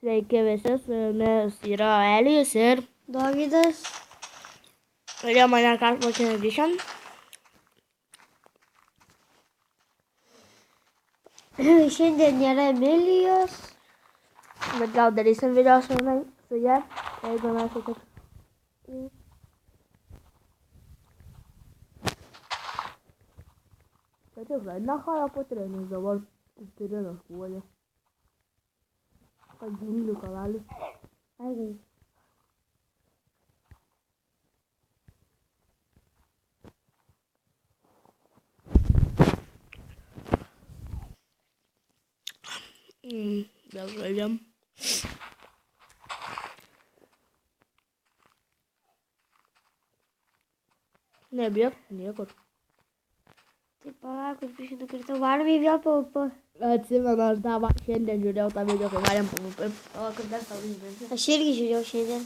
Sveiki visi, su jumis yra Elijus ir Dovydas. Ir jie mane kažkokia edition. Šiandien nėra Emilijos. Bet gal darysim video su ja, jeigu mes tik. Bet tikrai, na Harry Potter'e, nes dabar Tyrinas puolė. Kad džiunglių karalius. Ai, Vėl žaidžiam. Nebėg, niekur. tai palauk, biškį nukritau. Varom į vėl PvP. Atsimenu, aš tą šiandien žiūrėjau tą video, kai varėm PvP. O, kur dar tau išbėgti? Aš irgi žiūrėjau šiandien.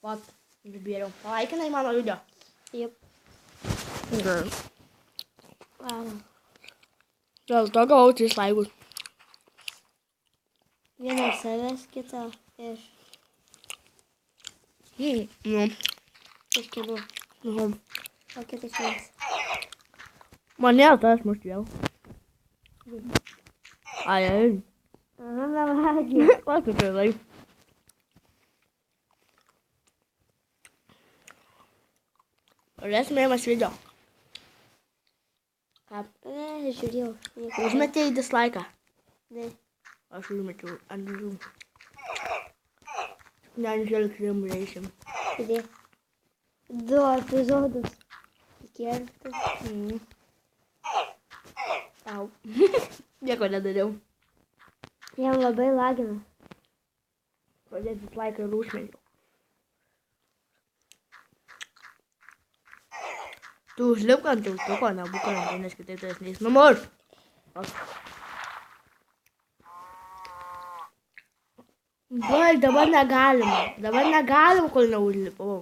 Vat, išbėriau. Palaikinai mano video. Jep. Gerai. Varom. Dėl to gavau 3 laikus. Vieną iš savęs, kitą iš Nu. kitų. Nu. O kitą iš manęs. Mane tas muštėjau. Ai. Aha, melagį. What the like? Žiūrėsimėjimas video. Ką? Žiūrėjau. Užmetėjai dislaiką. Ne. Aš užmečiau ant žiūrų. Nežvelgsim reisim. Idė. 2 epizodus. Įkertas. Au. Nieko nedariau. Jam labai lagina. Pradėt dislaiką ir užmečiau. Tu užlipk ant tiltuko, nebūk ant, nes kitaip tavęs neis numuš. Baig, dabar negalim. Dabar negalim, kol neužlipau.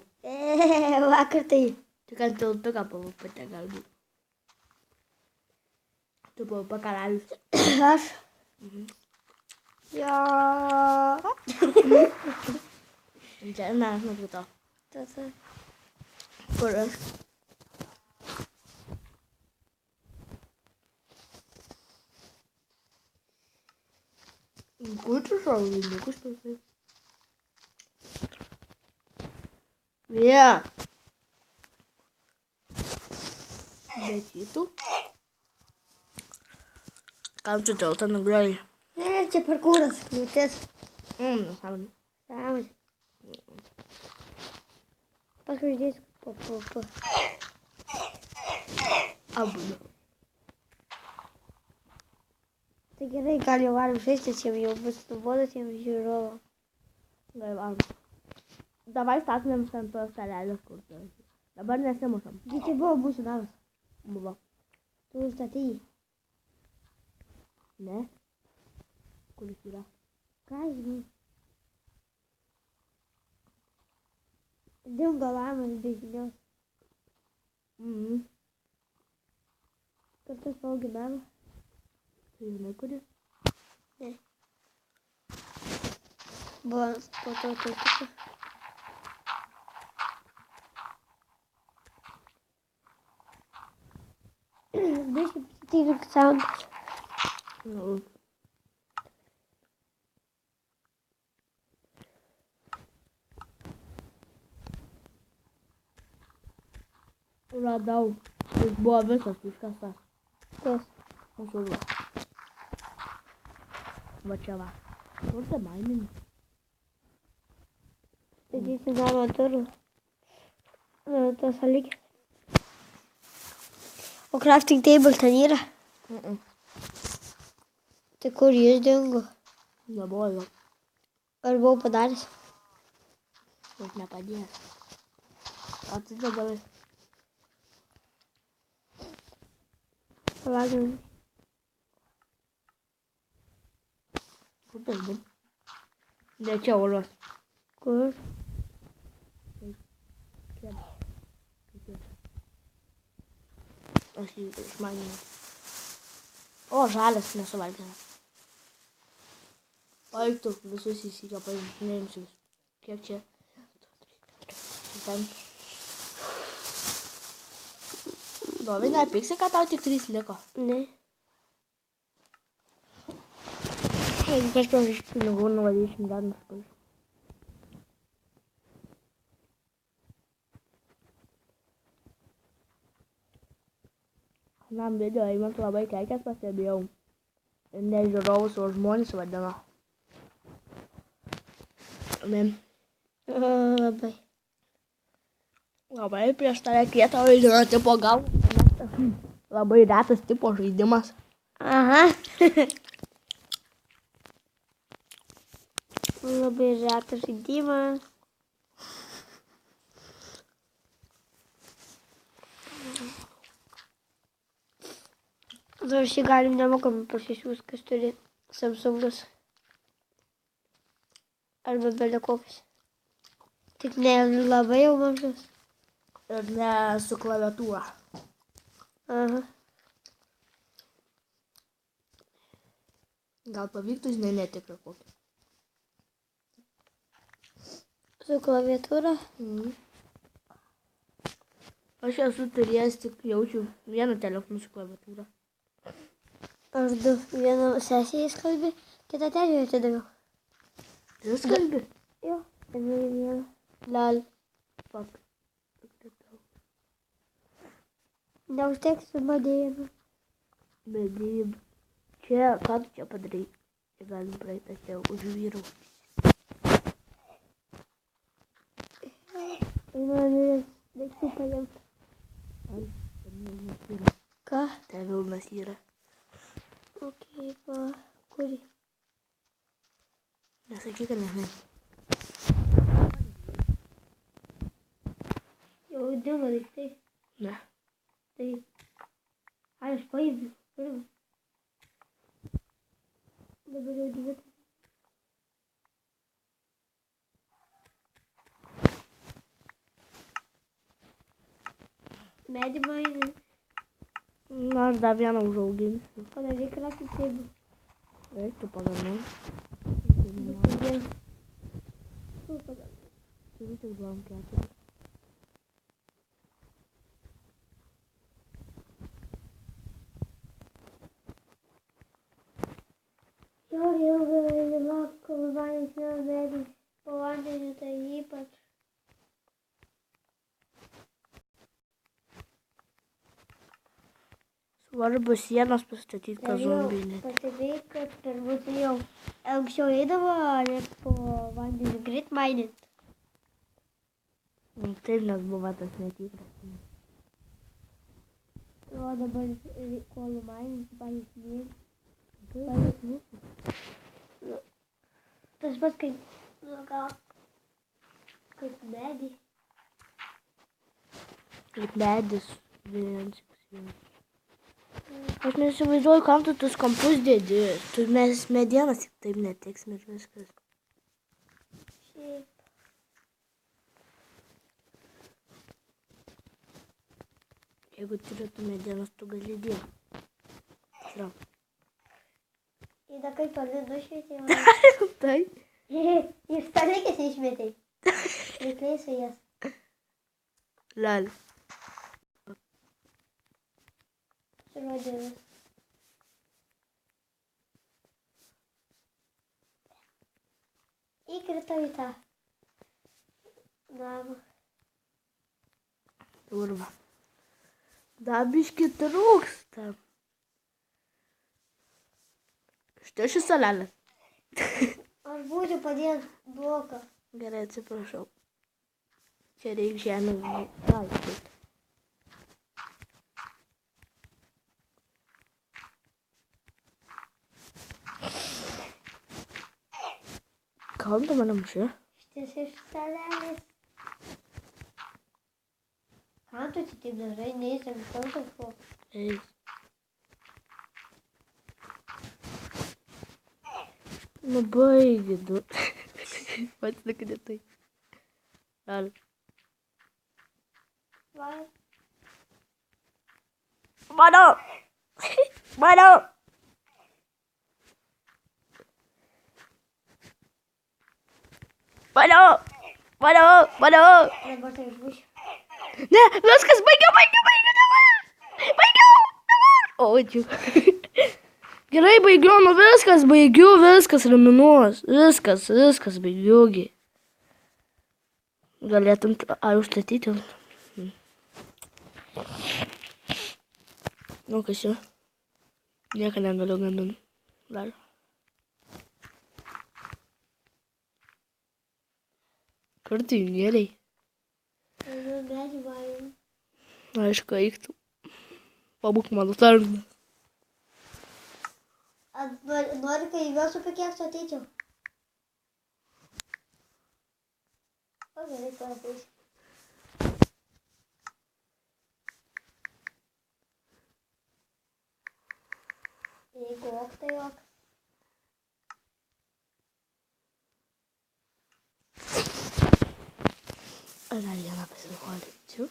Vakar tai. Tik ant tiltuką pavupate galbūt. Tu pavupa karalius. Aš. Jo. Čia mes nukrito. Tata. Kur aš? Kur tu šaulininkus pasai? Yeah. Bet šitų? Kam čia tiltą nugrioji? Ne, čia parkūras, kliūtis. Nesąmonė. Samas. Paskui uždėsiu po. Abu. Tai gerai, gal jau varom žaistis, jau bus nuobodas jiems žiūrovo. Gerai, varom. Davai statumėm ant tos karelės, kur tu esi. Dabar nesimušam. Gi tai buvo mūsų namas. Buvo. Tu užstatei. Ne? Kuris yra? Ką žinau. Dingo lamas be žinios. Kartu su auginama. Tai žinai, kuris? Ne. Buvo po to tiltuko. Biškai pasitikink sound. Nu. Radau. Jis buvo visas iškastas. Kas? Mūsų urvas. Va čia va. Kur tai maimini? Sėdėsi namo durų. Tas alikė. O crafting table ten yra? Tai kur jis dingo? Nebuvo jo. Ar buvau padaręs? Jis nepadės. O tai dabar. Palaukime. Kur tai bus? Ne čia urvas. Kur? Čia. Aš jį išmaninu. O, žalias nesuvalgėme. Paliktų visus įsikę pažinėjusius. Kiek čia? 10. Dovi, nepyksi, kad tau tik 3 liko. Ne. Jeigu kažkas iš pinigų nuvalysim dar nuskui. Anam video įmant labai keikės pastebėjau. Ir ne žiūrovus, o žmonės vadino. Ne. Labai. Labai prieš tave kieto vaidino tipo gal. Labai retas tipo žaidimas. Aha. Labai retas žaidimas. Dar šį galim nemokamai pasisiūs, kas turi Samsungas. Arba belekokius. Tik ne labai jau mažas. Ir ne su klaviatūra. Aha. Gal pavyktų, žinai, netikrą kokį. Su klaviatūra. Aš esu turėjęs tik jaučiu vieną telefoną su klaviatūra. Aš du. Vieną sesijai skalbį, kitą tėvį atidaviau. Tu skalbi? Jo. Vieną. Lal. Fuck. Neužteks su badėjimu. Bedėjim. Čia, ką tu čia padarai? Čia galim praeitą čia už vyrų. Einu daiktų paimti. Ai, ten vilnas yra. Ką? Ten vilnas yra. Okei, va. Kurį? Nesakyk, kad nežinai. Jau dingo daiktai. Ne. Tai. Ai, aš paėmiau. Pirmą. Dabar jau 2. Medį mainį. Na, aš dar vieną užauginsiu. Padaryk ratį tėbų. Eik, tu pagamai. Kodėl? Turiu tik 2-4. Jo ilgai vakar vanės nebėgis. Po vandeniu tai ypač. Svarbu sienas pastatyti, kad zombiai net. Pastebėjai, kad turbūt jau anksčiau eidavo, net po vandeniu greit mainint. Taip, nes buvo tas netikras. O dabar kol mainint, paėsmėjai. Tas pats kaip medį. Kaip medis. Aš nesivaizduoju, kam tu tus kampus dėdi. Tu mes medienas tik taip neteksim ir viskas. Šiaip. Jeigu turėtų medienas, tu gali dėti. Tiesiog. Įda kaip toli nušvietė. Taip. Iš stalikės išmetė. Reikėsiu jas. Lal. Surodėlis. Įkrito į tą namą. Urva. Dar biškį trūksta. Štai šis salelis. Aš būčiau padėjęs bloką. Gerai, atsiprašau. Čia reikia žemės laistyti. Kam tu mane muši? Šitas iš salelis. Kam tu čia taip dažnai neįsim kažko? Eis. Nu baigi, du. Pats nekadė tai. Gal. Vai. Mano! Mano! Valiau! Valiau! Valiau! Dabar tai išbūsiu. Ne, viskas, baigiau. Baigiau! O, čia. Gerai, baigiau, nu viskas, raminuos. Viskas, baigiugi. Galėtum, užstatyti. Nu, kas čia? Nieko negaliu gaminti. Dar. Kartynėliai. Aišku, eiktų. Pabūk mano tarną. Nori, kai įvėsiu apie kiek su ateičiau? O gerai, to ateisiu. Jeigu ok, tai ok. Dar vieną pasirodyčiau.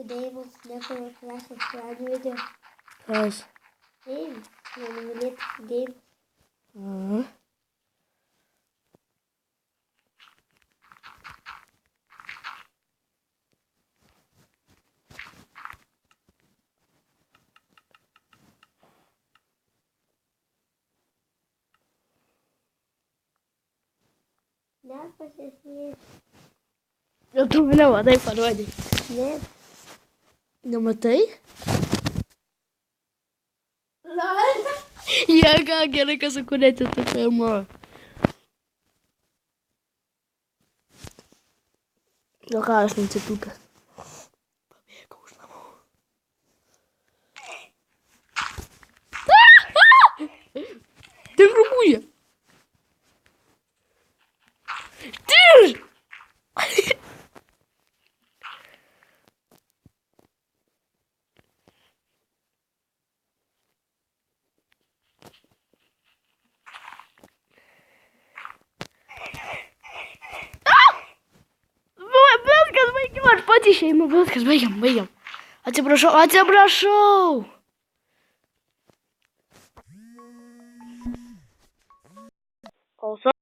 Deivis, dėkui už pradžių video. Kas? Deivis, nenumylėtas Deivis. Aha. Dar pasismės. Ir tu mane vadai parodai. Ne. Nematai? Jėga, gerai, kas sukurėti tą filmą. Jo ką, aš neatsitūpęs. Pabėgau už namų. Tik rūbūja. Tik! Viskas, baigiam, aš pats išeinu, viskas, baigiam. Atsiprašau. Klausau.